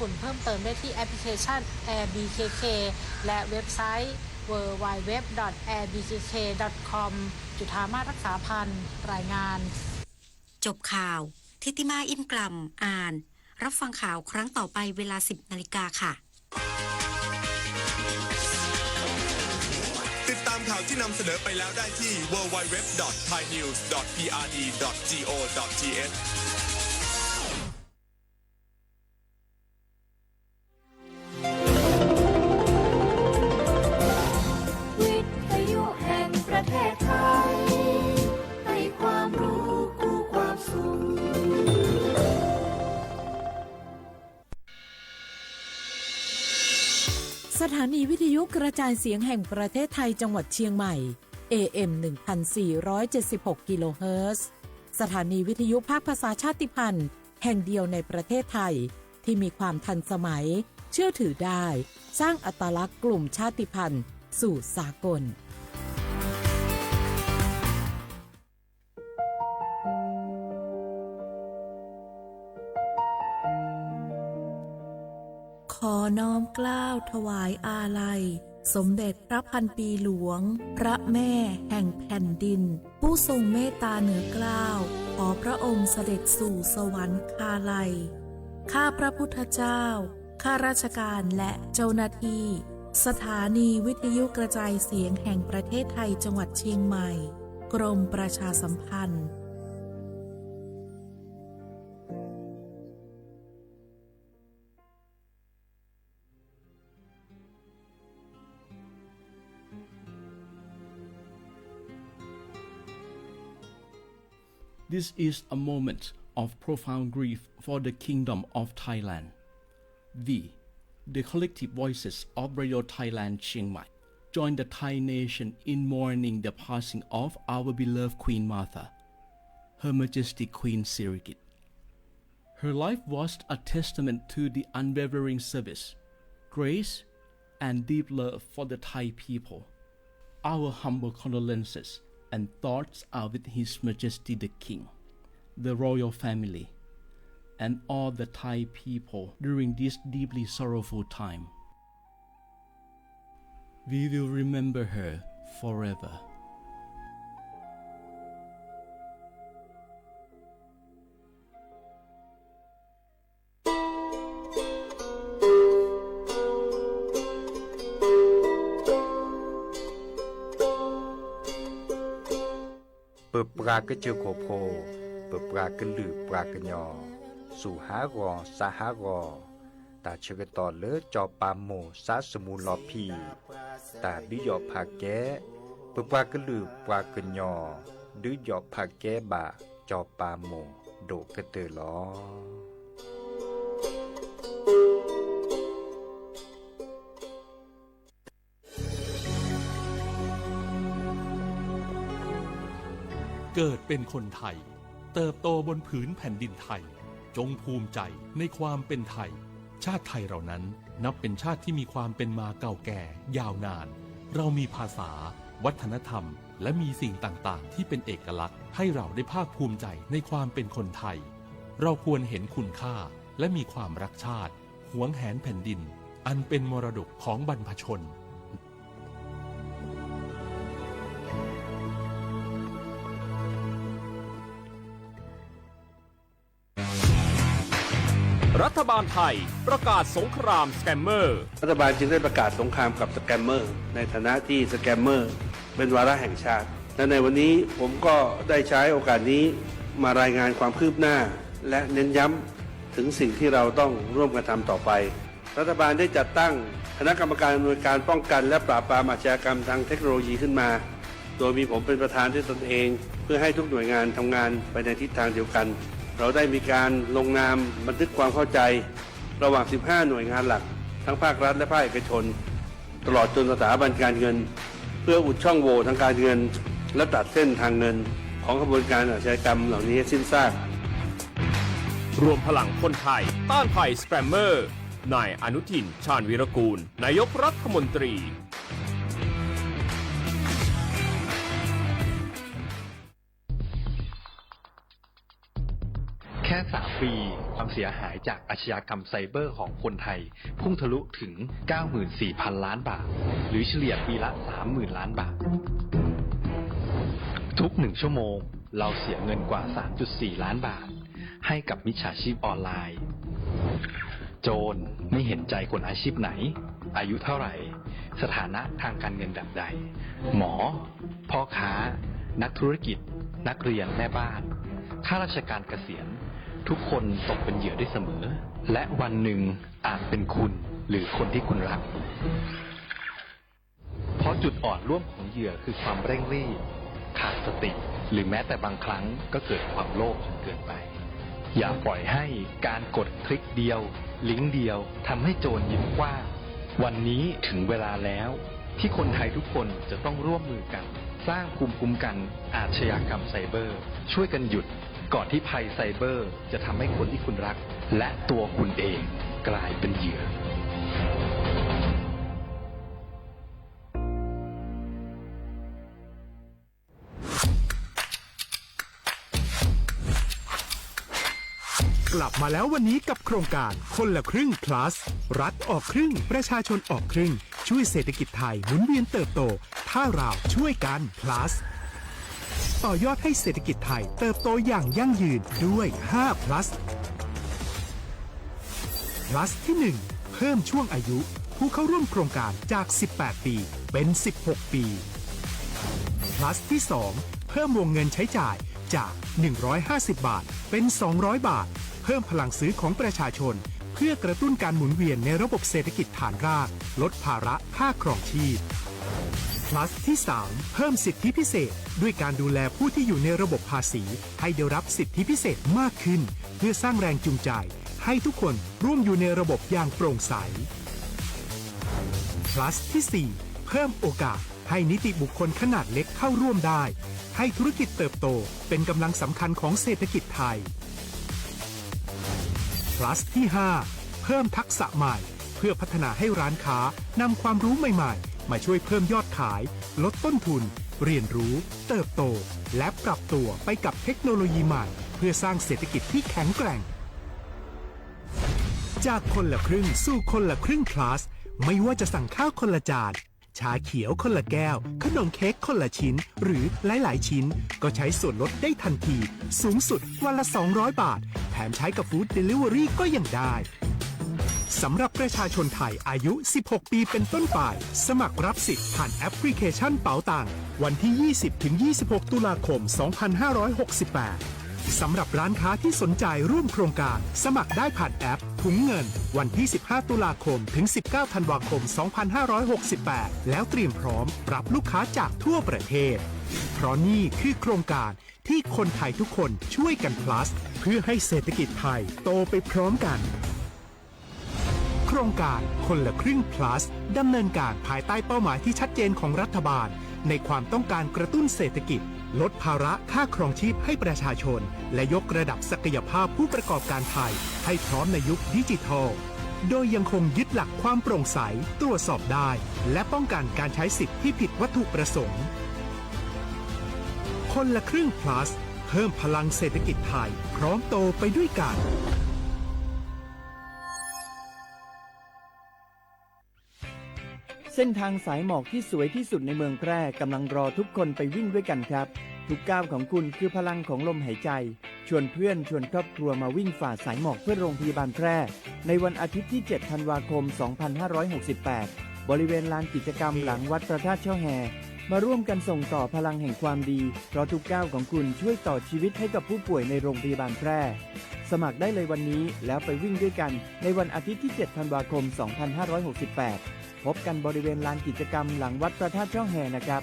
ฝุ่นเพิ่มเติมได้ที่แอปพลิเคชัน AirBKK และเว็บไซต์ www.airbkk.com จุฑามาศรักษาพันธ์รายงานจบข่าวทิติมาอินกลัมอ่านรับฟังข่าวครั้งต่อไปเวลา 10 นาฬิกาค่ะติดตามข่าวที่นำเสนอไปแล้วได้ที่ www.thainews.prd.go.thวิทยุแห่งประเทศไทยให้ความรู้คู่ความสุขสถานีวิทยุกระจายเสียงแห่งประเทศไทยจังหวัดเชียงใหม่ AM 1476 กิโลเฮิรตซ์สถานีวิทยุภาคภาษาชาติพันธุ์แห่งเดียวในประเทศไทยที่มีความทันสมัยเชื่อถือได้สร้างอัตลักษณ์กลุ่มชาติพันธุ์สู่สากลขอน้อมเกล้าถวายอาลัยสมเด็จพระพันปีหลวงพระแม่แห่งแผ่นดินผู้ทรงเมตตาเหนือเกล้าขอพระองค์เสด็จสู่สวรรคาลัยข้าพระพุทธเจ้าข้าราชการและเจ้าหน้าที่สถานีวิทยุกระจายเสียงแห่งประเทศไทยจังหวัดเชียงใหม่กรมประชาสัมพันธ์This is a moment of profound grief for the Kingdom of Thailand. We, the collective voices of Radio Thailand Chiang Mai, join the Thai nation in mourning the passing of our beloved Queen Martha, Her Majesty Queen Sirikit. Her life was a testament to the unwavering service, grace, and deep love for the Thai people. Our humble condolences and thoughts are with His Majesty the King, the royal family, and all the Thai people during this deeply sorrowful time. We will remember her forever.เปิดปรากระเจอโคโพเปิดปรากระลือปรากระยอสู่หากอสาหากอตาเชกตอเลอจอปามโมสาสมุนลอพีตาดื้อยอผาแก้เปิดปรากระลือปรากระยอดื้อยอผาแก้บาจอปามโมโดกระเตอลอเกิดเป็นคนไทยเติบโตบนผืนแผ่นดินไทยจงภูมิใจในความเป็นไทยชาติไทยเรานั้นนับเป็นชาติที่มีความเป็นมาเก่าแก่ยาวนานเรามีภาษาวัฒนธรรมและมีสิ่งต่างๆที่เป็นเอกลักษณ์ให้เราได้ภาคภูมิใจในความเป็นคนไทยเราควรเห็นคุณค่าและมีความรักชาติหวงแหนแผ่นดินอันเป็นมรดกของบรรพชนรัฐบาลไทยประกาศสงครามสแกมเมอร์รัฐบาลจึงได้ประกาศสงครามกับสแกมเมอร์ในฐานะที่สแกมเมอร์เป็นวาระแห่งชาติและในวันนี้ผมก็ได้ใช้โอกาสนี้มารายงานความคืบหน้าและเน้นย้ำถึงสิ่งที่เราต้องร่วมกันทำต่อไปรัฐบาลได้จัดตั้งคณะกรรมการอำนวยการป้องกันและปราบปรามอาชญากรรมทางเทคโนโลยีขึ้นมาโดยมีผมเป็นประธานด้วยตนเองเพื่อให้ทุกหน่วยงานทำงานไปในทิศทางเดียวกันเราได้มีการลงนามบันทึกความเข้าใจระหว่าง 15 หน่วยงานหลักทั้งภาครัฐและภาคเอกชนตลอดจนสถาบันการเงินเพื่ออุดช่องโหว่ทางการเงินและตัดเส้นทางเงินของขบวนการอาชญากรรมเหล่านี้ให้สิ้นซากรวมพลังคนไทยต้านภัยสแกมเมอร์นายอนุทินชาญวีรกูลนายกรัฐมนตรีแค่3 ปี ความเสียหายจากอาชญากรรมไซเบอร์ของคนไทยพุ่งทะลุถึง 94,000 ล้านบาท หรือเฉลี่ยปีละ 30,000 ล้านบาท ทุก1ชั่วโมงเราเสียเงินกว่า 3.4 ล้านบาทให้กับมิจฉาชีพออนไลน์ โจรไม่เห็นใจคนอาชีพไหน อายุเท่าไหร่ สถานะทางการเงินแบบใด หมอ พ่อค้า นักธุรกิจ นักเรียนแม่บ้านข้าราชการเกษียณทุกคนตกเป็นเหยื่อได้เสมอ และวันหนึ่งอาจเป็นคุณหรือคนที่คุณรัก เพราะจุดอ่อนร่วมของเหยื่อคือความเร่งรีบขาดสติหรือแม้แต่บางครั้งก็เกิดความโลภจนเกินไปอย่าปล่อยให้การกดคลิกเดียวลิงก์เดียวทำให้โจรยิ้มกว้างวันนี้ถึงเวลาแล้วที่คนไทยทุกคนจะต้องร่วมมือกันสร้างภูมิคุ้มกันอาชญากรรมไซเบอร์ช่วยกันหยุดก่อนที่ภัยไซเบอร์จะทำให้คนที่คุณรักและตัวคุณเองกลายเป็นเหยื่อกลับมาแล้ววันนี้กับโครงการคนละครึ่ง plus รัฐออกครึ่งประชาชนออกครึ่งช่วยเศรษฐกิจไทยหมุนเวียนเติบโตถ้าเราช่วยกัน plus ต่อยอดให้เศรษฐกิจไทยเติบโตอย่างยั่งยืนด้วย5 plus plus ที่ 1 เพิ่มช่วงอายุผู้เข้าร่วมโครงการจาก18ปีเป็น16ปี plus ที่ 2 เพิ่มวงเงินใช้จ่ายจาก150บาทเป็น200บาทเพิ่มพลังซื้อของประชาชนเพื่อกระตุ้นการหมุนเวียนในระบบเศรษฐกิจฐานรากลดภาระค่าครองชีพ plus ที่ 3 เพิ่มสิทธิพิเศษด้วยการดูแลผู้ที่อยู่ในระบบภาษีให้ได้รับสิทธิพิเศษมากขึ้นเพื่อสร้างแรงจูงใจให้ทุกคนร่วมอยู่ในระบบอย่างโปร่งใส plus ที่ 4 เพิ่มโอกาสให้นิติบุคคลขนาดเล็กเข้าร่วมได้ให้ธุรกิจเติบโตเป็นกำลังสำคัญของเศรษฐกิจไทย plus ที่ 5 เพิ่มทักษะใหม่เพื่อพัฒนาให้ร้านค้านำความรู้ใหม่ๆมาช่วยเพิ่มยอดขายลดต้นทุนเรียนรู้เติบโตและปรับตัวไปกับเทคโนโลยีใหม่เพื่อสร้างเศรษฐกิจที่แข็งแกร่งจากคนละครึ่งสู่คนละครึ่ง plus ไม่ว่าจะสั่งข้าวคนละจานชาเขียวคนละแก้วขนมเค้กคนละชิ้นหรือหลายๆชิ้นก็ใช้ส่วนลดได้ทันทีสูงสุดวันละ200บาทแถมใช้กับฟู้ดเดลิเวอรี่ก็ยังได้สำหรับประชาชนไทยอายุ16ปีเป็นต้นไปสมัครรับสิทธิ์ผ่านแอปพลิเคชันเป๋าตังวันที่ 20-26 ตุลาคม 2568สำหรับร้านค้าที่สนใจร่วมโครงการสมัครได้ผ่านแอปถุงเงินวันที่ 15 ตุลาคมถึง 19 ธันวาคม 2568 แล้วเตรียมพร้อมรับลูกค้าจากทั่วประเทศเพราะนี่คือโครงการที่คนไทยทุกคนช่วยกัน plus เพื่อให้เศรษฐกิจไทยโตไปพร้อมกันโครงการคนละครึ่ง plus ดำเนินการภายใต้เป้าหมายที่ชัดเจนของรัฐบาลในความต้องการกระตุ้นเศรษฐกิจลดภาระค่าครองชีพให้ประชาชนและยกระดับศักยภาพผู้ประกอบการไทยให้พร้อมในยุคดิจิทัลโดยยังคงยึดหลักความโปร่งใสตรวจสอบได้และป้องกันการใช้สิทธิที่ผิดวัตถุประสงค์คนละครึ่ง plus เพิ่มพลังเศรษฐกิจไทยพร้อมโตไปด้วยกันเส้นทางสายหมอกที่สวยที่สุดในเมืองแพร่กำลังรอทุกคนไปวิ่งด้วยกันครับทุกก้าวของคุณคือพลังของลมหายใจชวนเพื่อนชวนครอบครัวมาวิ่งฝ่าสายหมอกเพื่อโรงพยาบาลแพร่ในวันอาทิตย์ที่ 7 ธันวาคม 2568 บริเวณลานกิจกรรมหลังวัดพระธาตุช่อแฮมาร่วมกันส่งต่อพลังแห่งความดีเพราะทุกก้าวของคุณช่วยต่อชีวิตให้กับผู้ป่วยในโรงพยาบาลแพร่สมัครได้เลยวันนี้แล้วไปวิ่งด้วยกันในวันอาทิตย์ที่ 7 ธันวาคม 2568 พบกันบริเวณลานกิจกรรมหลังวัดพระธาตุช่อแฮนะครับ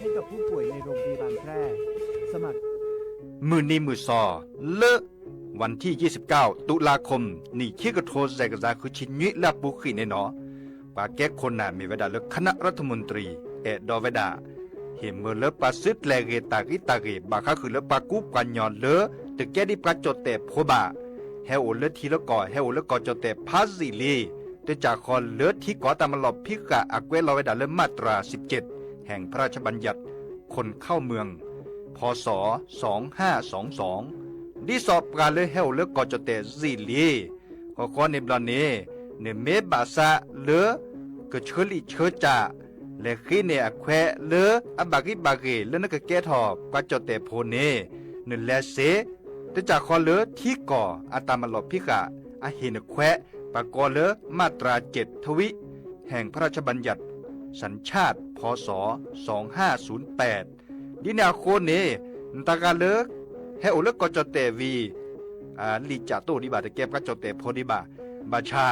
ให้กับผู้ป่วยในโรงพยาบาลแพร่สมัครมือนีมือซอเลอะวันที่ 29 ตุลาคมนี่ที่กระโทษใจกระจาคือชิ้นยุและบุขีในหนอปาแก้คนน่ะมีเวลาเลือกคณะรัฐมนตรีดอเวดาเห็นเมื่อเลือกปาซึดแลเกตากิตาเกบาคาคือเลือกปากุปัญญอนเลอตึกแก้ดิปาจดแต่โพบา แฮโอเลือดทีละก่อแฮโอเลือดก่อจะแต่พาสิลีแต่จากคอนเลือดที่ก่อตามลอบพิกะอักเวลอยดาเลือมาตรา17แห่งพระราชบัญญัติคนเข้าเมืองพศ2522ดีสอบการเลยแฮโอเลือดก่อจะแต่สิลีขอในบลานเนเนเมบาซาเลือกเชลิเชจ่าและขีเนอแควเลืออบากิบาเกเลือนกแกทอบกว่าจดแต่โพเนเนแลเซแต่จากคอเลือที่ก่ออาตามลอบพิกะอาเฮนแควปากอเลือมาตรา7ทวิแห่งพระราชบัญญัติสัญชาติพศ2508ดินาโคเนนตากาเลือให้โอเลือกจดแต่วีลีจ่าโตดิบาตะแกบก็จดแต่โพดิบาบาชา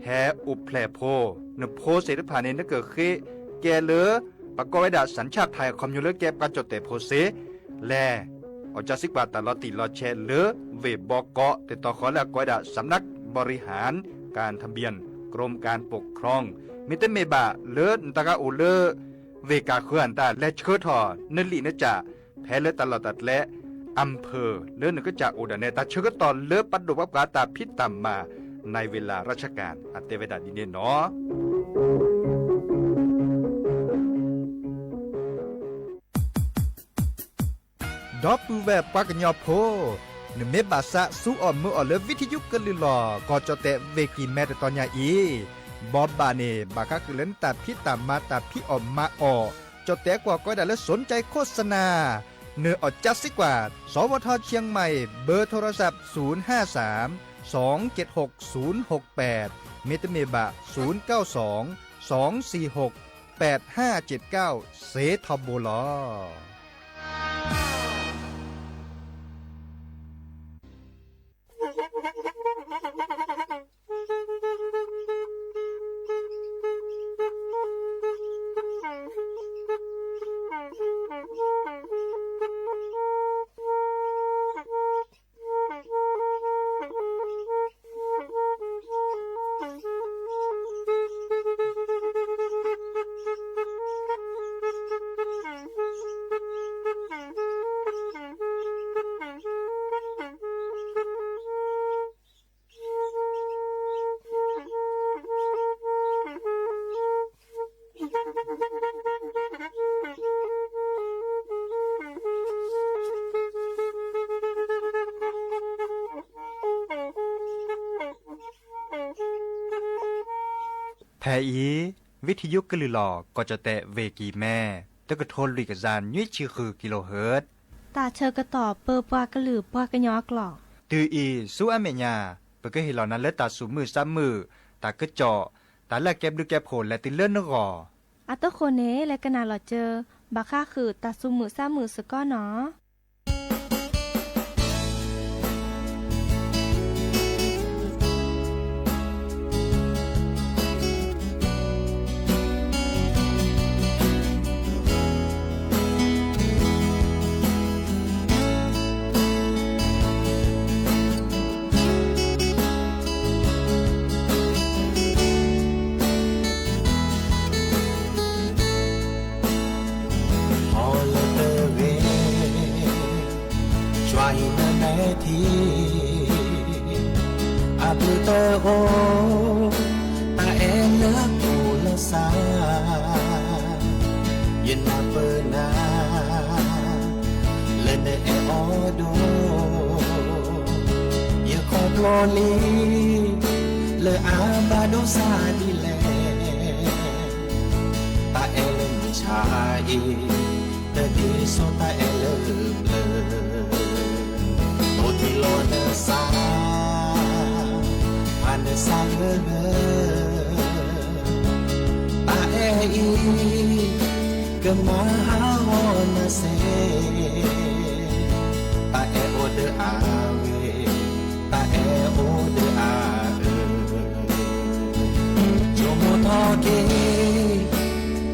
แฮอุแพลโพนโพเสดผ่านเนนเกิดเคแกเลือปากไว้ดาสัญชาติไทยคอมยูเลแกบก็จดแต่โพเสแลออกจากสิกว่าตลอดติลอแชเลือเวบอกเกาะแต่ต่อขอแล้วก้อยดาสำนักบริหารการทะเบียนกรมการปกครองมิเตเมบาเลือตากาโอเลือเวกาเขื่อนตาและเชิดทอนลีนจ่าแพ้เลือตลอดตัดและอำเภอเลือนึกจะโอดาเนตาเชิดตอนเลือปัดดุบับกาตาพิษตามมาในเวลาราชการอัตเตเวดาดินเนเนาะดอปูแบบปากญอโพนเมบาซะสู้อ่อนมืออ่อนเลวิทยุกลือหลอก็จะแต่เวกีแม่แต่ตอนยาอีบอบบาเนบากะคือเล่นตาพี่ตามมาตาพี่ออมมาออจะแต่กว่าก็ได้และสนใจโฆษณาเนื้ออดจัดสิกว่าสวทเชียงใหม่เบอร์โทรศัพท์053-276-068เมตเมบะ092-246-8579เซทอโบลอแพอีวิทยุกลือหลอก็จะแตะเวกีแม่ตะกะโทนลิกซานยุ้ยชื่อคือกิโลเฮิรตซ์ตาเชอกระต่อเปอปากระหลือปากระยอกหลอกตืออีสู้อเมญาเปก็เห็นเหล่านั้นและตาสูมือซ้ำมือตากระเจาะตาแลกแก็บดูแก็บโผลและติเลื่อนนกออัตโคเนและกนาหลอเจอบาค่าคือตาสูมือซ้ำมือสก้อเนาะโอตาเอเลิกปูละสายินมาเปิดนาเลนเดเออโดอย่าขอโปรลีเลอาบาโดซาดิเลตาเอเลิมชายแต่ดีโซตาเอเลิมเลยโตที่โลเนซาAne sange pa ei kemahona se pa e ode awe pa e ode awe jomo toke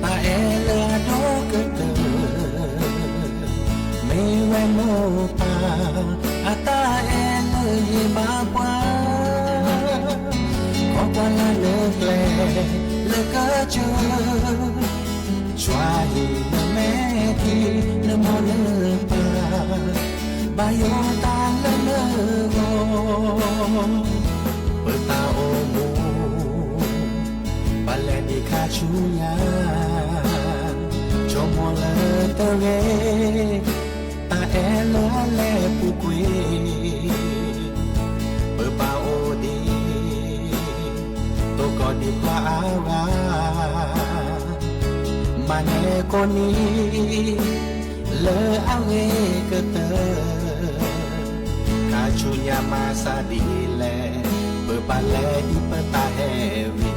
pa e la do kete me we mo pa ata e le ba kwa qua là nước lệ lệ cả chưa choa hi mẹ thì nơ mò nơ pa บายตาละเลโกเปิดตาโอมูบาเลนิคาชูยาจอมเลเตเรตาเอลเลปุกวีเปิดปาโอดีตัวก็ดีกว่าอาวามาเนคนนี้เลอเอาเอกเตอคาชูญามาซาดีแลเปิดปาแลอีเปิดตาเฮวี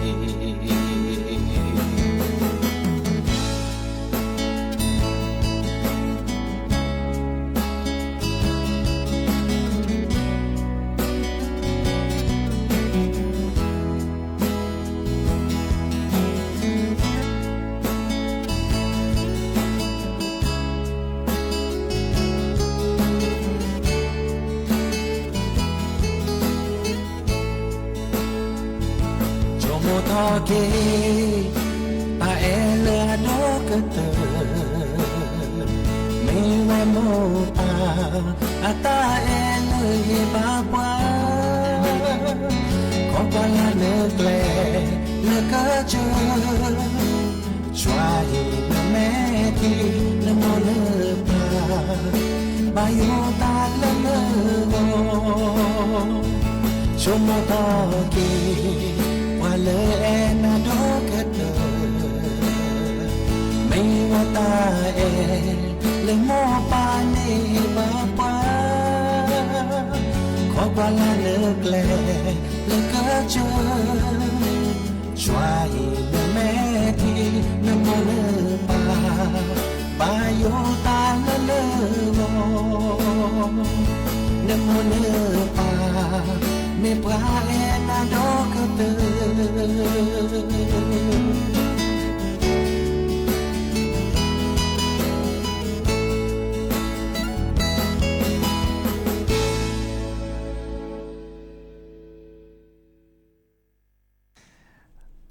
เกตาเอเลโดกเตไม่แวโมปาอาตาเอเลบาบวาขอปาลาเนเกลเลกเจช่วยแม่ที่นโมเลปาบายตาเลเลโกชโมตอเกว่าเลยนาดอกเตอไม่ว่าตาเอเลยมอปาเนบาปาขอกว่าลาเลิกแลเลิกเจอช่วยแม่ที่นโมเลปาบายตาละเลโมนโมเลปาเมปราเอนาดอกเตอ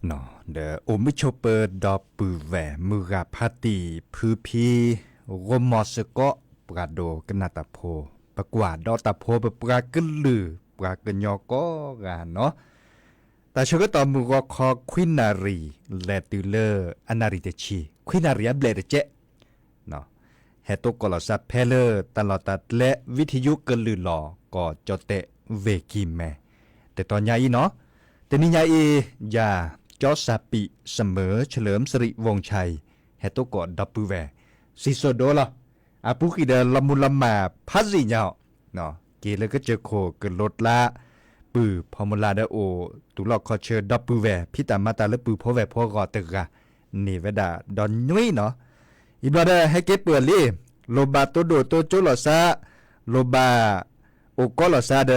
เนาะเดอโอมิโชเปอร์ดอปือแหวมือราพาตีพือพีโรมอสเกาะปราโดกนาตาโพประกวาดดอตาโพปรากึนลือปรากึนยอก็กาเนาะแต่ชก็ต่อมือก็คอควินารีเลติเลอร์อนาริเตชีควินารีเบลเจเนาะเฮโตกอลซับเพเลอร์ตลอดตัดและวิทยุกลือหลอก็จเตเวกิแมแต่ตอนยาอีเนาะแต่นี่ยาอียาจอสาปิเสมอเฉลิมสิริวงศ์ชัยเฮโตกอดับปือแวซิโซโดละอาปุกิเดละมุลมาพัสิญาเนาะเกเลก็เจอโคเกิดลดละปือพอมลาเดโอตุลอกคอเชอดับปือแวพิตามาตาและปือพอแวพอกอตึกะนี่เวดาดอนยุ้ยเนาะอีบลาเดให้เก็บเปิดลี่โลบาโตโดโตโจลอซาโลบาโอกอลอซาเด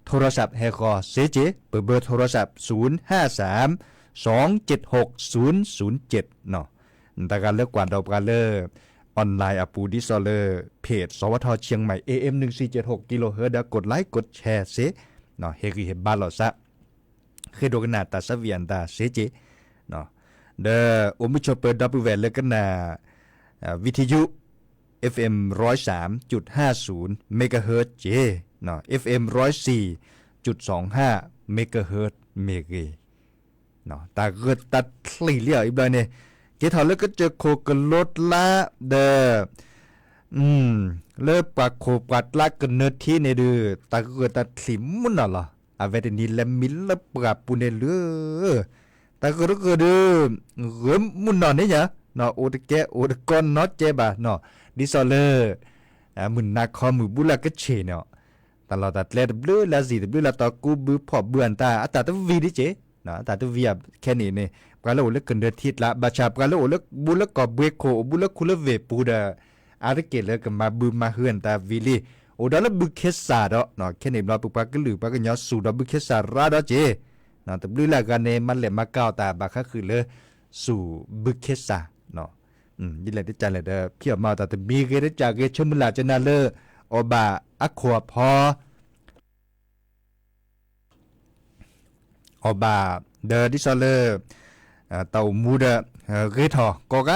โทรศัพท์เฮคอเซเจเบอร์โทรศัพท์053276007เนาะแต่การเลือกกว่าดอกการเลือกออนไลน์อปูดิซอเลอร์เพจสวทเชียงใหม่ AM 1476กิโลเฮิรตซ์กดไลค์กดแชร์เซเนาะเฮกิเฮบาลอซะคือโดกนาตาสเวียนตาเซเจเนาะเดอโอมิชอเปอร์ดับเบิลแวเลกันนาวิทยุ FM 103.50 เมกะเฮิรตซ์เจเนาะ FM 104.25 เมกะเฮิรตซ์เมกะเนาะตาเกิดตัดหลีเลี่ยอีกเลยเนี่ยเกทอแล้วก็เจอโคกลดละเดเลิกปากโคปัดละกันเนื้อที่ในดื้อตาเกิดตัดสิมมุนน่ะล่ะอาเวดนี่ละมิลละปราปุเนเลือตาเกิดก็ดื้อเหิมมุนน่ะเนี่ยเนาะโอตแกโอตกอนเนาะเจ็บอ่ะเนาะดิซอเลอร์มุนนาคอมือบุละก็เชเนาะตลอดตัดเล็ดบลูละสิบลูละตอกูบือพอเบือนตาอัตตาตวีดิเจนะแต่ตัวเวียบแค่นี้เนี่ยปลาโลเล็กกันเดือดทิศละบาชาปลาโลเล็กบุลกอบเบโคบุลคุลเวปูดาอาริเกตเล็กมาบืมมาเฮือนตาวิลีโอดาลบุเคสาดเนาะแค่นี้เราปุกปากลือปากยอสูดบุเคสาราดเจนะแต่บลูละกันเนี่ยมันเหลมาเก้าตาบาค่ะคือเลยสู่บุเคสาเนาะยิ่งเลยที่ใจเลยเด้อเพียบมาแต่มีเกได้จากเกชมุลาจนาเลออบาอักขวพอบาเดอดิซอเลอร์เต่ามูเดเกทอกอก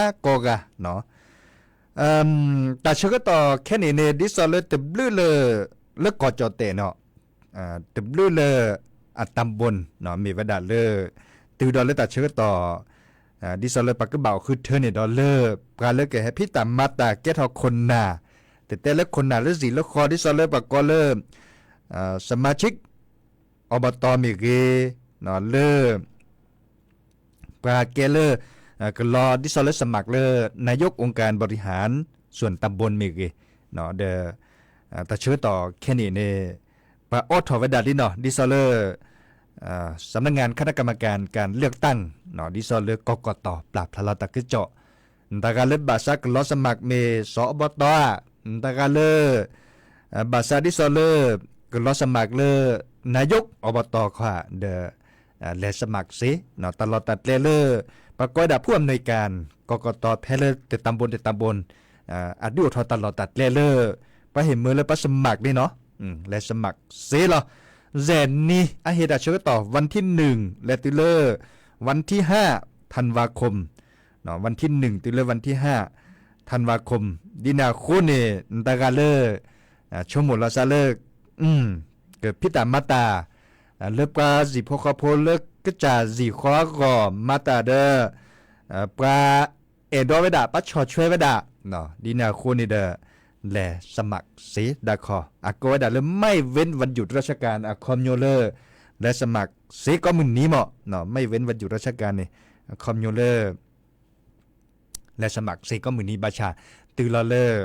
ะเนาะ แต่เชื่อก็ต่อแค่นี้เนี่ยดิสอเลยตึบลื้อเลยเลิกกอจอเตเนาะตึบลื้อเลยตำบลเนาะมีวดาเลยตือดอเลยแต่เชื่อก็ต่อดิสอเลยปักกระเบาคือเธอเนี่ยดอเลยปลาเลยแกให้พี่ตามมาตาแกทอคนนาแต่เลิกคนนาเลิกสีเลิกคอดิสอเลยปักก็เลยสมาชิกอบตมีเกเนาะเลยปลาแกเลยก็รอดิสอเลยสมัครเลยนายกองค์การบริหารส่วนตำบลมีเกเนาะแต่เชื่อต่อแค่นี้เนี่ยปะออทอเวดาดิเนาะดิซอเลอร์สำนักงานคณะกรรมการการเลือกตั้งเนาะดิซอเลอร์กกตปราบทะเลาะตะกึเจาะตะการเลือกบาซักล้อสมัครเมสอบตตะการเลือกบาซาดิซอเลอร์ก็ล้อสมัครเลยนายกอบตค่ะเลสมัครสิเนาะตลอดตัดเลอปะก้อยดาผู้อำนวยการกกตแพ้เลยแต่ตำบลอดีตทอตลอดตัดเลอไปเห็นมือเลยไปสมัครนี่เนาะและสมัครเสียหรอแซนนี่อาเหตุเชื่อต่อวันที่1และติเลอร์วันที่5ธันวาคมเนาะวันที่1ติเลอร์วันที่5ธันวาคมดินาโคเนตากาเลอร์ชั่วโมงละซาเลอร์เกิดพิตามาตาเลิกปลาสีพกโพเลิกก็จะสีคว้าก่อมาตาเดอปลาเอดอเวดาปัชชอช่วยเวดาเนาะดินาโคเนเดอและสมัครเสดาคออากอยดาเลยไม่เว้นวันหยุดราชการคอมโยเลอร์และสมัครเสก็มึงนี้เหมาะเนาะไม่เว้นวันหยุดราชการนี่คอมโยเลอร์และสมัครเสก็มึงนี้บาชาตือลอเลอร์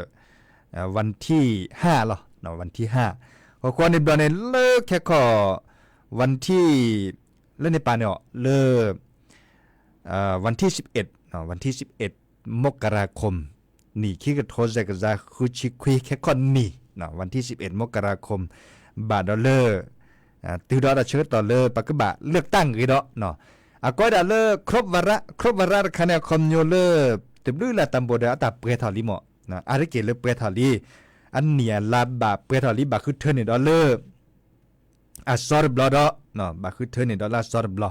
วันที่5หรอเนาะวันที่5ขอควรในบอลในเลิกแค่ขอวันที่เล่นในป่าเนี่ยเลิกวันที่11เนาะวันที่11มกราคมนี่คิดกับโทษใจกับซาคือชิคุยแค่คนนี่เนาะวันที่11มกราคมบาทดอลลาร์ตือดอลลาร์เชิดต่อเลยปักกบะเลือกตั้งกี่ดอกเนาะก็ดอลลาร์ครบวาระคะแนนคอมโยเลอร์ตึบลื้อละตำบลเดอตาเปรทอลิหมอนะอะไรเกี่ยวกับเปรทอลีอันเนี่ยลาบาเปรทอลิบาคือเทอร์เนดอลลาร์ซอร์บลอดเนาะบาคือเทอร์เนดอลลาร์ซอร์บลอ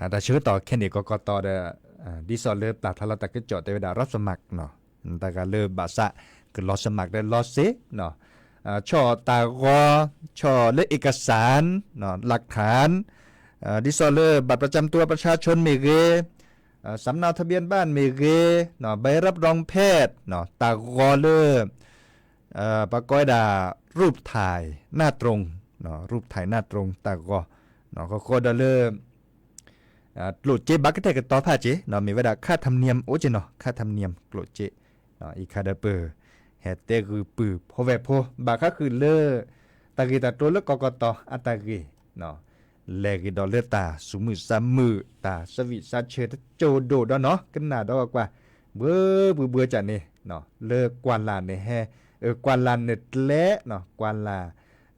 แต่เชิดต่อแค่นี้ก็ต่อดิสอเลอร์ปราบทะเลาะตะกึเจาะแต่เวลารับสมัครเนาะแต่การเลิกบาษะก็รอสมัครได้รอเซเนาะช่อตากอช่อเลขเอกสารเนาะหลักฐานดิสอเลอร์บัตรประจำตัวประชาชนมีเกสำเนาทะเบียนบ้านมีเกเนาะใบรับรองแพทย์เนาะตากอเลอร์ปะก้อยดารูปถ่ายหน้าตรงเนาะรูปถ่ายหน้าตรงตากอเนาะก็โคดเลอร์โกรธเจบักก็ได้กับต่อผ้าเจเนาะมีเวลาค่าธรรมเนียมโอ้เจเนาะค่าธรรมเนียมโกรธเจเนาะอีคาดาเปอร์แฮตเตคือปือพอแวโพบาค่าคือเลอตากีตาตัวเลกกตอัตากีเนาะแลกีดอลเลตาสุมือซามือตาสวิซาเชตโจโดดเนาะกันหน้าดอกกว่าเบื่อจัดนี่เนาะเลิกกวนลานในแฮกวนลานเน็ตแลเนาะกวนลา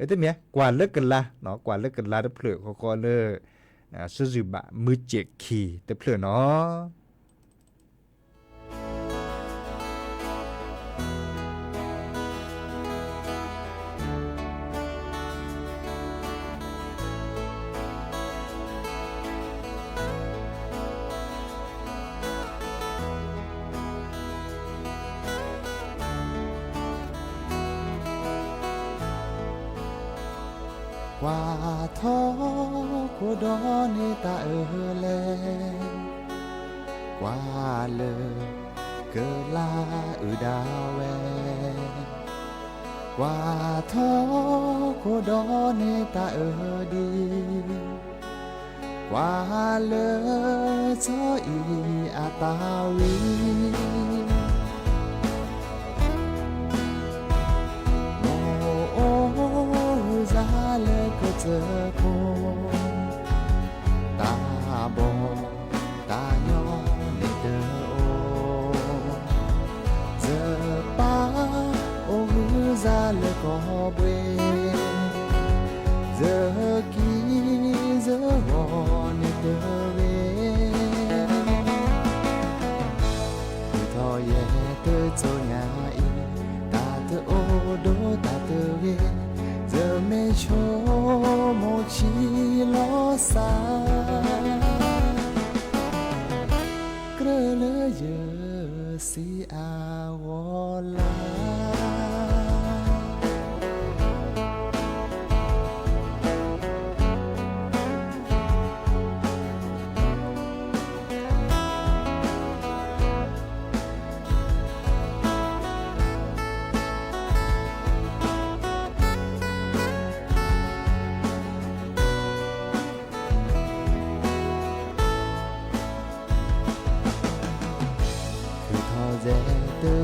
ที่เมียกวนเลิกกันละเนาะกวนเลิกกันละเผลอคอเลอซื้อบะมือเจขี่แต่เพื่อเนาะกว่าท้อโคดอเนตาแลกว่าเลยเกิลาดาแวกว่าท้อโคดอเนตาดีกว่าเลยซออีอาตาวีเลยก็เจอคนตาบอดตาย้อนในเดอโอเจอป้าโอ้ซาเลยก็เบเจอกีเจอหอในเดอเวคือทอแย่เธอโจงายตาเธอโอโดตาเธอเวไม่โชโมชิลอสากระเลเย si awola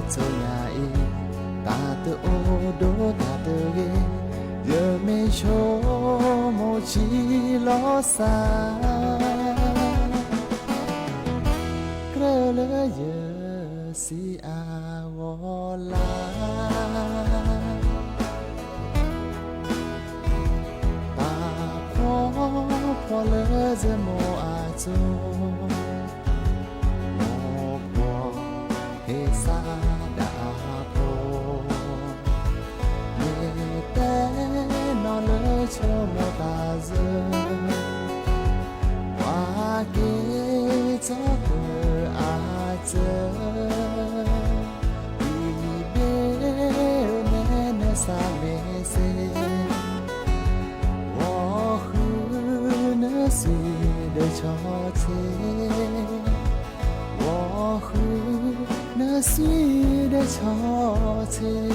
做呀伊，打的ô đô打的耶，热没秋莫起落山，格了耶西阿沃拉，把破了这莫阿做，莫破黑沙。cho một ta giờ qua kia cho bờ à giờ đi bên nè xa mê se wo hư nè si để cho thế wo hư nè si để cho thế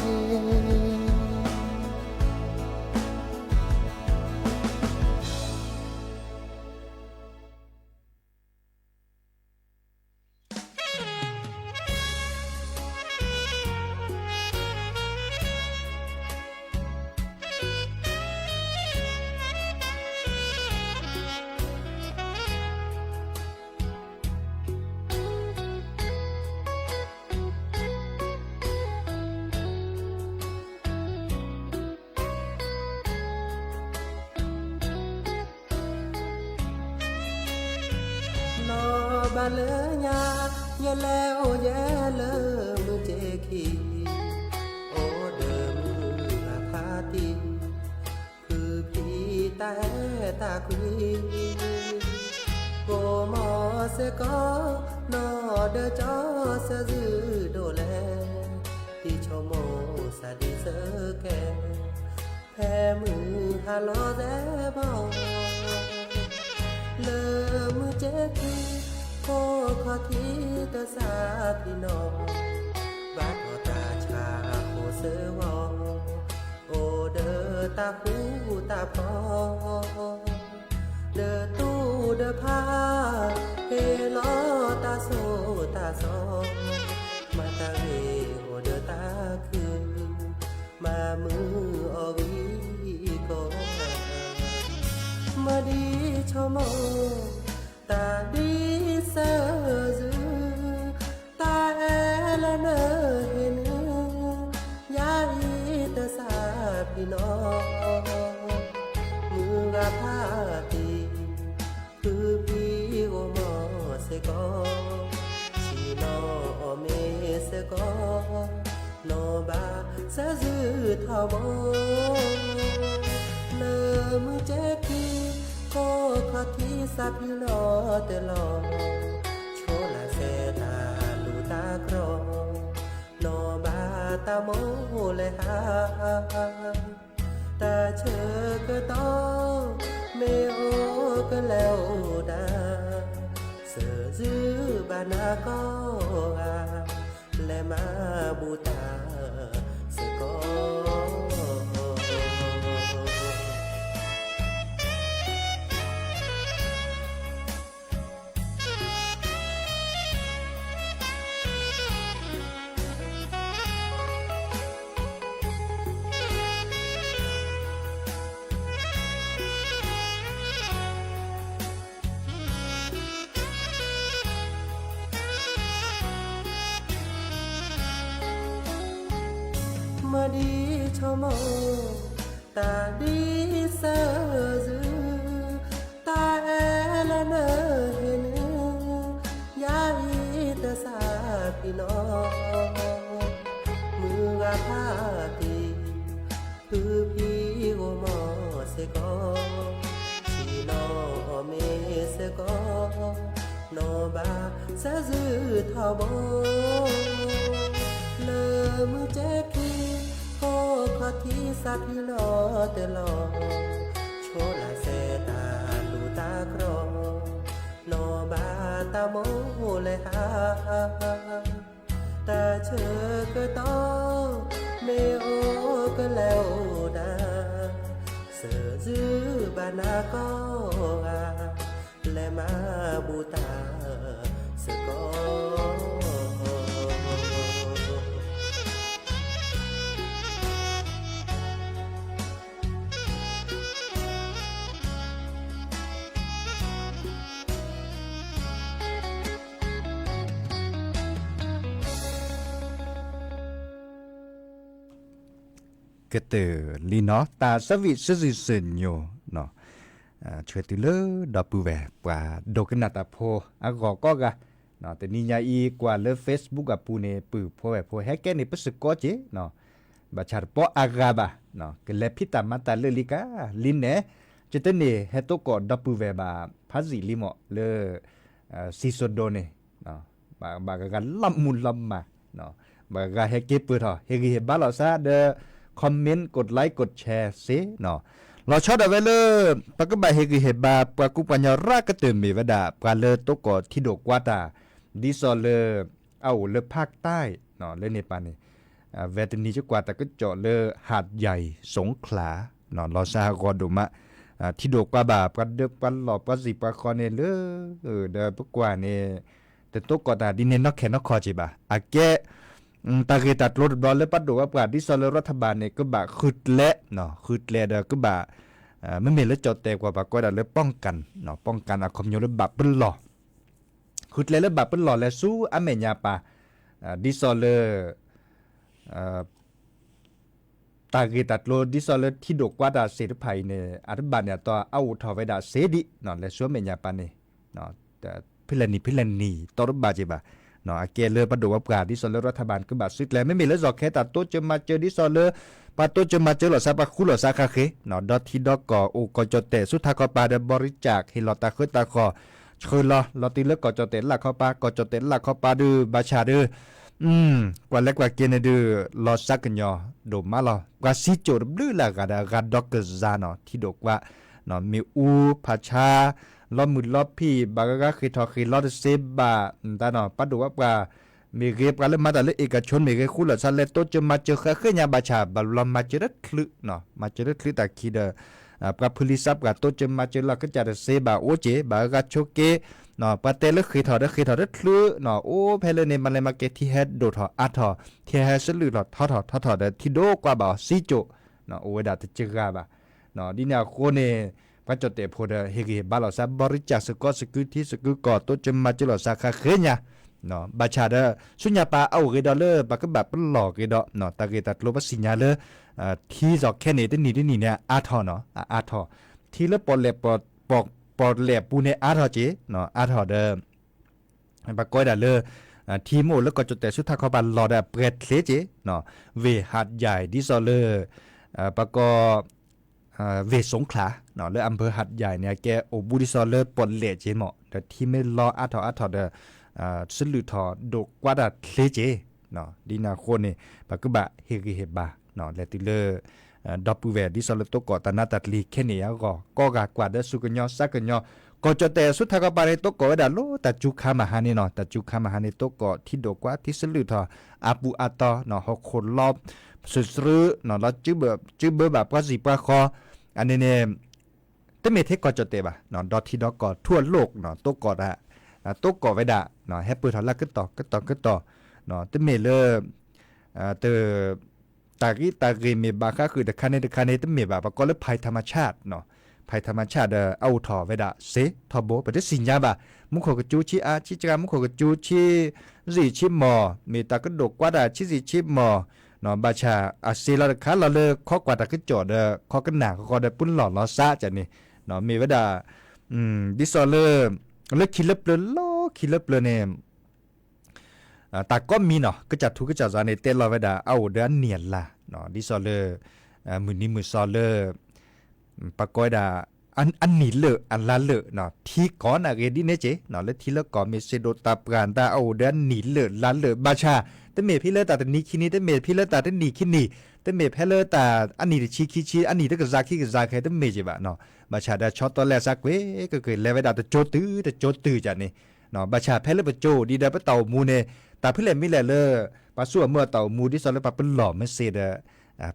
ba lỡ nhà nhà leo nhà lỡ mưa chê khi ô đờ mưa là pha ti cứ phi ta ta quy cô mò sẽ có nó đỡ cho sẽ giữ đồ lẹ đi cho mồ xa đi sơ kè phe mưa hà lo rẽ bao lỡ mưa chê khi cô khó thi tơ xa thì nó bát họ ta cha hồ sơ vò ô đơ ta phú ta phò đơ tu đơ pha hê lo ta so mà ta về hồ đơ ta khư mà mưa ở vi có mà đi cho mơ ta đi sơ dư ta là nơ hên ya y ta sa pi no mưa ga pha ti cứ pi go mo se có chỉ nó mê se có nó ba sẽ dư thao bó lơ mưa chết đi cô khó thi sa pi lo te lo cho là xe ta lu ta cro no ba ta mô le ha ta chờ cơ to mê ô cơ leo đà sợ dư bà na có à le ma bu ta sẽ có mà đi cho mơ ta đi sơ dư ta là nơ hên ya y ta sa pi no mưa ga pha ti cứ pi go mo se có chỉ nó mê se có โนบาซาซึทอโบเลอมือเจ็ดทีโคขอที่สัตว์ลอเตลอโชลาเซตาลูตากรอโนบาตาโมเลยฮาแต่เธอก็ต้องไม่โอก็แล้วนะเสือจื้อบานาก็และมาบูตาสกอก็เตอลีเนาะตาสวิสสิสินโยเนาะช่วยติเลดอปูแวปว่าดกนาตาโพอากอก็กะเนาะแต่นี่ยาอีกว่าเล Facebook กับปูเนปือโพแวโพแฮกแกนี่ปสกอจิเนาะบาชาร์ปออากาบะเนาะก็เลพิตามาตาเลลิกาลินเนจะเตเนเฮโตกอดอปูแวบาพาซิลิโมเลซิโซโดเนเนาะบากะลัมมุลลัมมาเนาะบากะเฮเกปือทอเฮกิเฮบาลอซาเดคอมเมนต์กดไลค์กดแชร์ซิเนาะเราชอบเอาไว้เลยปากบะเฮกิเฮบาปากุปัญญารากะเตมีวดาปาเลตกอที่ดกวาตาดิซอเลเอาเลภาคใต้เนาะเลเนปานี่เวทนีจักว่าตาก็เจาะเลหาดใหญ่สงขลาเนาะเราซากอดุมะที่ดกว่าบาปาเดปันหลอปาสิปาคอเนเลเดปกว่านี่แต่ตกอตาดิเนนอกแขนอกคอจิบะอาแกตาเกตัดรถบอลเลยปัดดูว่าปราดที่ซอลรัฐบาลเนี่ยก็บะขุดเละเนาะขุดเละเด้อก็บะไม่มีแล้วจอดแต่กว่าปากก็ได้เลยป้องกันเนาะป้องกันอาคมโยนบับเป็นหล่อขุดเละแล้วบับเป็นหล่อแล้วสู้อเมญาปาดิซอลตาเกตัดรถดิซอลที่ดกว่าดาเสรีภัยเนี่ยรัฐบาลเนี่ยตัวเอาถอไว้ดาเสดีเนาะแล้วสู้อเมญาปาเนี่ยเนาะแต่พิลนีตอรบาจิบะเนาะเกเลประดูว่าประกาศดิซอลรัฐบาลก็บาดซึกแล้วไม่มีแล้วจอกแค่ตัดโตจะมาเจอดิซอลปาโตจะมาเจอหลอซาปะคุหลอซาคาเคเนาะดอทที่ดอกก่อโอกจเตสุทากปาเดบริจาคให้หลอตาเคตาคอเชิญลอติเลิกกจเตหลักเข้าปากจเตหลักเข้าปาดือบาชาดือกว่าเล็กกว่าเกณฑ์ดือลอซักกันยอโดมาลอกว่าซิโจดบลือละกาดากาดอกเกซาเนาะที่ดกว่าเนาะมีอูพาชาล้อมือล้อพี่บางก็คือทอคือล้อเซบะตาเนาะปัดดูว่ามีเรียบกันแล้วมาแต่ละเอกชนมีเรื่องคู่ละสันเลโตจะมาเจอขึ้นยาบาชาบาลมาเจอคลึเนาะมาเจอคลึแต่คิดกับพลิซับกับโตจะมาเจอเราก็จะเซบะโอเจบาก็โชเกเนาะปะเตลคือถอดคลึเนาะโอ้เพลเนมันเลยมาเกที่เฮดโดถออัดถอที่เฮสลือถอดที่โดกว่าบ่ซิโจเนาะโอ้ดาตเจกาบะเนาะดิเนี่ยโคเนพระเจ้าเตโพเดเฮกิบาลอซาบริจาคสกอสกุที่สกุกอโตจะมาเจอเราซาคาเคญะเนาะบาชาเดสุญญาปาเอาเกดอเลปากก็แบบเป็นหลอกเกดอเนาะตาเกตัดโลบสิญญาเลที่จอกแค่นี้ได้นี่เนี่ยอาทอเนาะอาทอที่ละปอแลปอแลปูเนอาทอเจเนาะอาทอเดปากก้อยดาเลทีโมแล้วก็จดแต่สุดท้ายเขาบาลอดเปรตเลเจเนาะเวหาดใหญ่ดิซอเลปากก็เวสงขลาเนาะเลอำเภอหัดใหญ่เนี่ยแกโอบูดิซอเลปอแลเจเหมาะแต่ที่ไม่รออาทอเดสลือทอดกกว่าดาเลเจเนาะดีนาโคนี่ปากบะเฮกิเฮบาเนาะเลติเลดอปูเวดิซอลตกอตนาตัดลีแค่นี้ก็กากว่าเดสุกญอสักญอก็จะแต่สุดท้ายก็ปาเรตกอดาโลตัดจุคามาหานี่เนาะตัดจุคามาหานี่ตกอที่ดกกว่าที่สลือทออาปูอาตอเนาะ6คนรอบสุดซื้อเนาะแล้วจื้อเบอแบบว่าสิปะคออันนี้เนี่ยแต่เมเทก็จะเตบะเนาะดอที่ดอกอทั่วโลกเนาะตกอดะตกอไว้ดะเนาะแฮปปี้ทอละก็ต่อเนาะแต่เมเลเตอตากีมีบาค่าคือแต่คันนี้ต้องมีแบบก็เลยภัยธรรมชาติเนาะภัยธรรมชาติเอาถอไว้ดะเซทอโบไปได้สิญญาบะมุขกจูชิอาชิจามุขกจูชิสิชิมอมีตากระดกกว่าดาชิสิชิมอเนาะบาชาอาศิลาคันเราเลยข้อกว่าตากระจอดข้อกันหนาข้อได้ปุ้นหล่อล้อซะจังนี่เนาะมีไว้ดาดิซอเลคิดเล็บเลยเนี่ยแต่ก็มีเนาะก็จะทุกข์ก็จะจานในเต้นเราไว้ดาเอาเดือนเนียนละเนาะดิซอเลมือนี้มือซอเลปากก้อยดา อันนี้เลออันละเลอเนาะที่ก่อนอะเรดิเนเจเนาะแล้วที่ละก่อนเมเซโดตาปรานตาเอาเดนนี่เลอละเลอบาชาแต่เมพี่เลอตาตะนี้คินี่แต่เมพี่เลอตาตะนี้คินี่แต่เมเพลอตาอันนี้ชีคิชีอันนี้ตะกะซาคิกะซาเคแต่เมจิบะเนาะบาชาดาช็อตตอแลซักเวก็เคยเลเวดาตะโจตื้อจ้ะนี่เนาะบาชาเพลอปะโจดีดาปะเต่ามูเนตาเพิ่นแลมิแลเลอปาซัวเมื่อเต่ามูดิซอลปะเปิ้นหล่อเมเซเด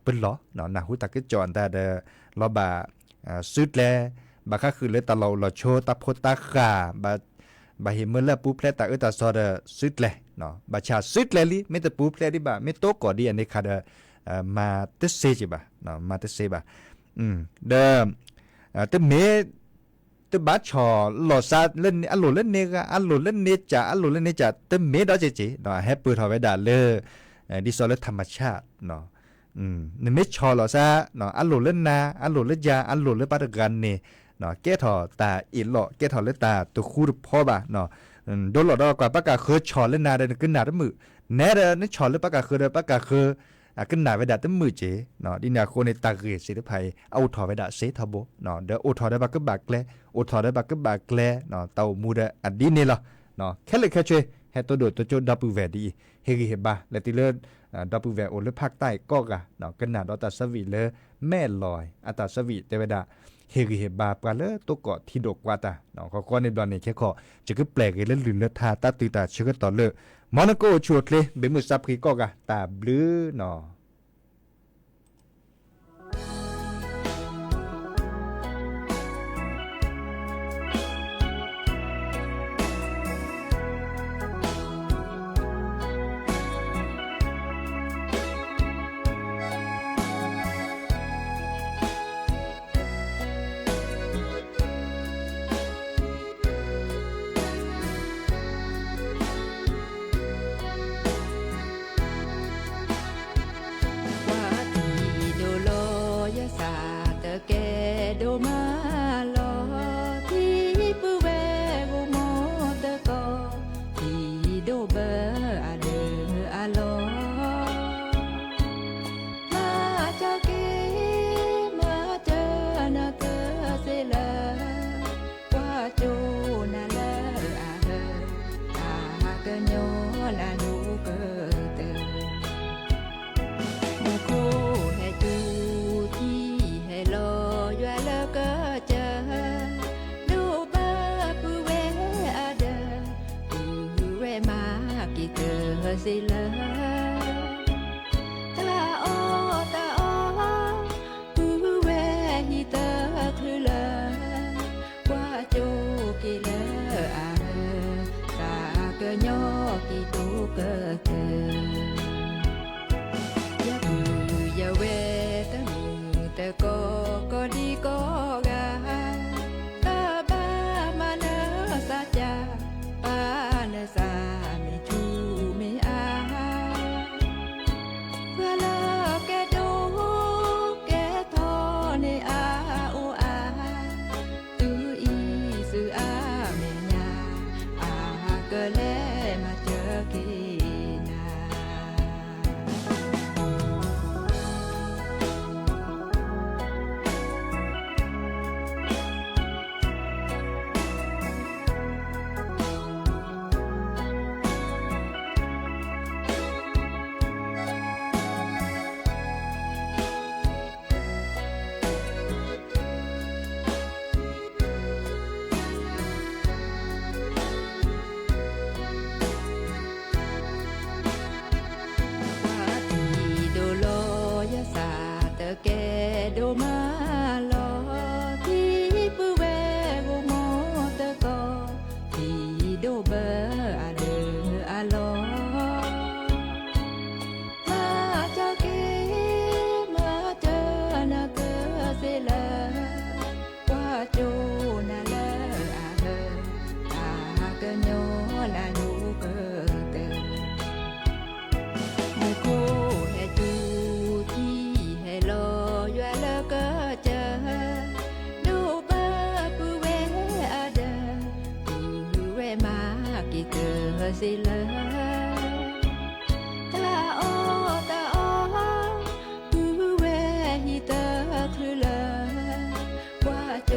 เปิ้นหล่อเนาะนาหูตะกะจอนตาเดลอบาสุดแลบาค่ะคือเลยตาเราโชตาโพตาขาบาเฮเมลปูเพลตาตาซอดสุดแลเนาะบาชาสุดแลลิเมตปูเพลดิบาเมโตกอดีอันนี้คาดมาเตเซจิบาเนาะมาเตเซบาเดเตเมเตบาชอหลอซาเล่นอัลโลเล่นเนกอัลโลเล่นเนจ่าอัลโลเล่นเนจ่าเตเมดอเจเจเนาะแฮปเปิลทอเวดาเลดิซอลธรรมชาติเนาะเนเมชอหลอซาเนาะอัลโลเล่นนาอัลโลเล่นยาอัลโลเล่นปาตกันเนเนาะแก้ถอตาอิหลอแก้ถอเล่นตาตัวคูดพ่อบาเนาะโดนหลอดกว่าปากกาเคยชอเล่นนาได้ขึ้นหนาตั้งมือแน่เด้อนี่ชอเล่นปากกาเคยเด้อปากกาเคยขึ้นหนาไว้ดาตั้งมือเจเนาะดินาโคในตาเกศสิทธิภัยเอาถอไว้ดาเซทบเนาะเด้อโอถอได้ปากกบากแกลโอถอได้ปากกบากแกลเนาะเตามูดอันดีนี่ล่ะเนาะแค่เลยแค่ช่วยให้ตัวโดดตัวโจดับเบิลแวดีเฮกิเฮบาและติเลดับเบิลแวโอเลภาคใต้ก็กะเนาะกันหนาดอตาสวีเลแม่ลอยอัตาสวีเตเวดาเฮกิเฮบาปลาเลตัวเกาะที่ดกกว่าตาเนาะก็ในดอนนี่แค่ขอจะก็แปลกเลยลือเลทาตาตือตาชื่อต่อเลมอนาโกชวดเลยเบมุซับคีก็กะตาบลือเนาะสิเลตาโอคือเวฮิเตอคือเลว่าโจ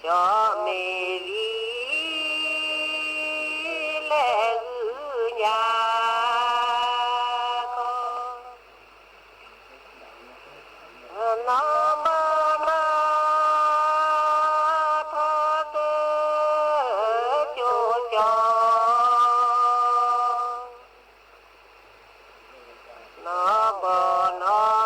cho mê ly lệ nhà con nó mà nó thọ cơ cho nó bờ nó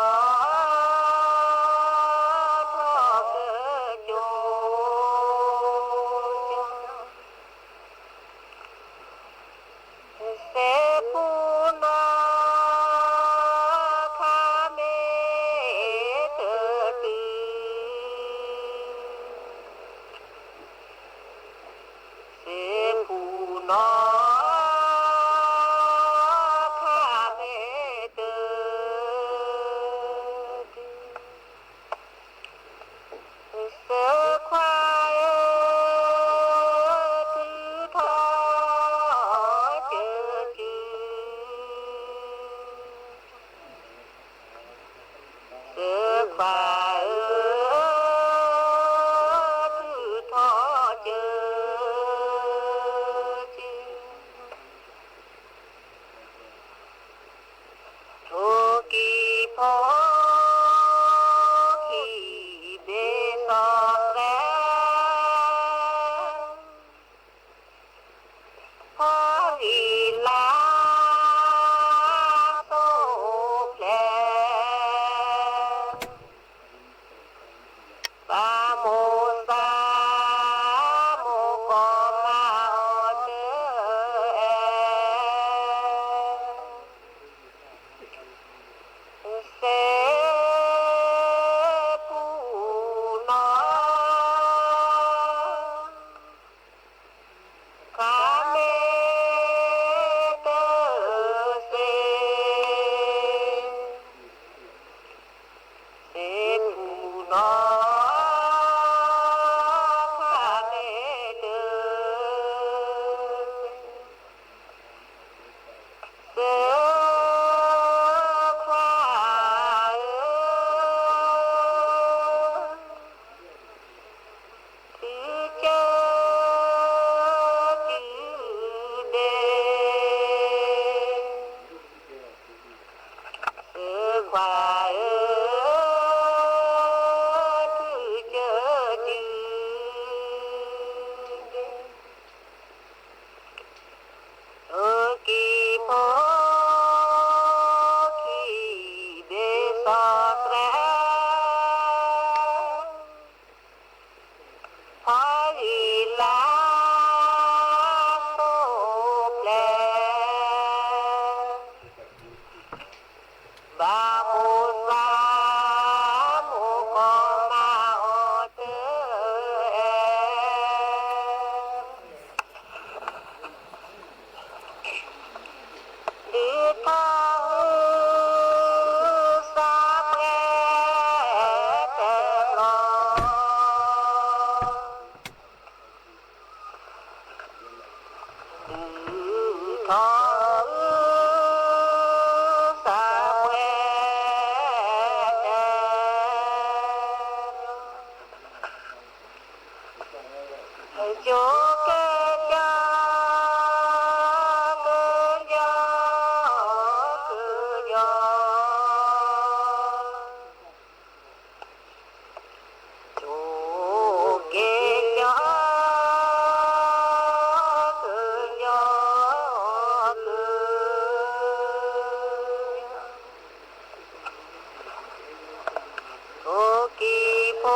Ki po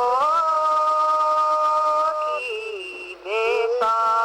ki be sa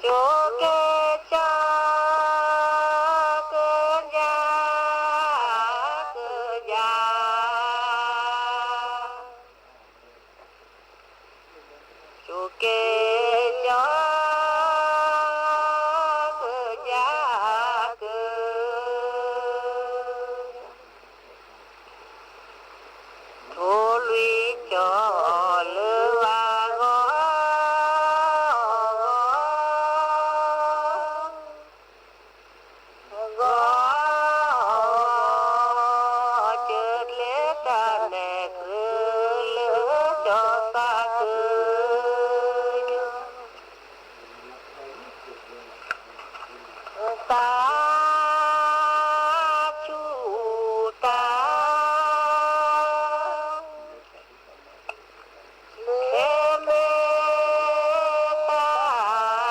Hãy subscribe cho kênh Ghiền Mì Gõ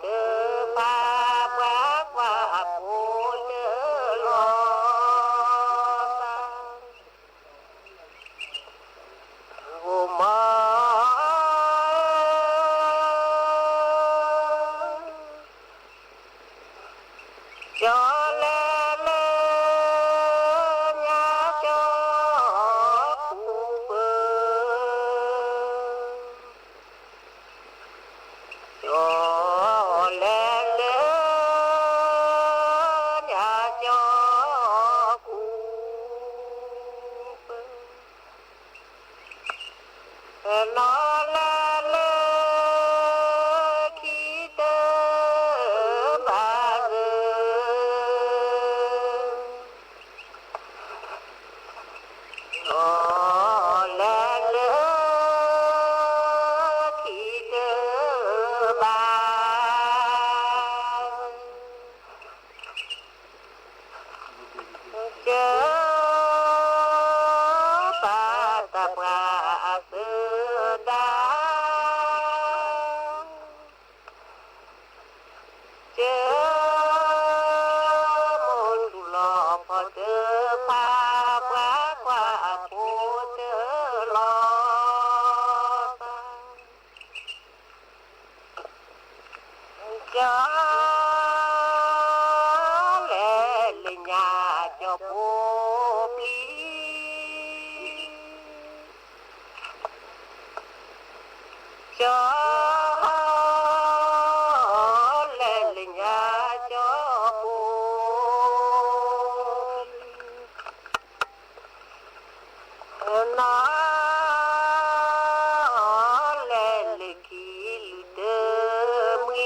để không bỏ lỡ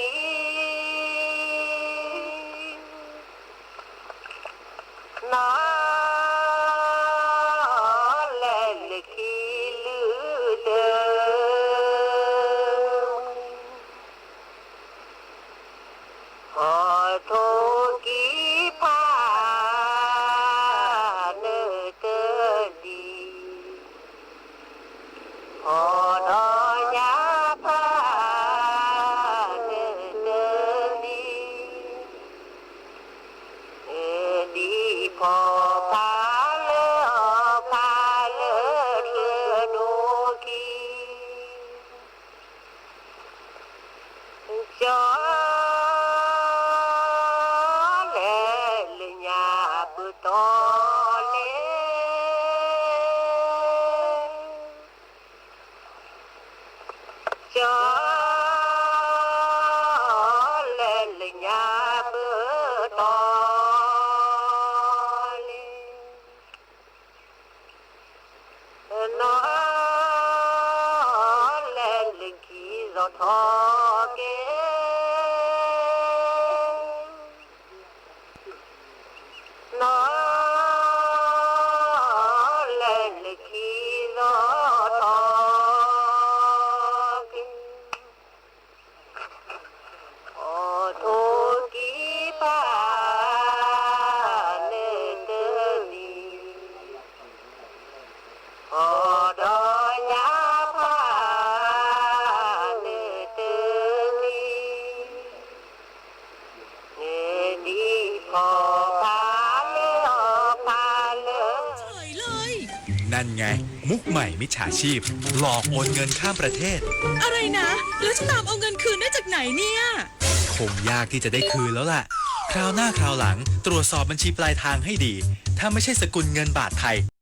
cho lệ nhà bữa to lệ cho lệ nhà bữa to nó lên khi gió thọ kế nó lên khi gió thọ kế ô thô ký ba nên đơn đi ô đó nhá ba nên đơn đi nên đi phò phá lỡ phá lỡ นั่นไงมุกใหม่มิจฉาชีพหลอกโอนเงินข้ามประเทศอะไรนะแล้วจะตามเอาเงินคืนได้จากไหนเนี่ยคงยากที่จะได้คืนแล้วล่ะคราวหน้าคราวหลังตรวจสอบบัญชีปลายทางให้ดีถ้าไม่ใช่สกุลเงินบาทไทย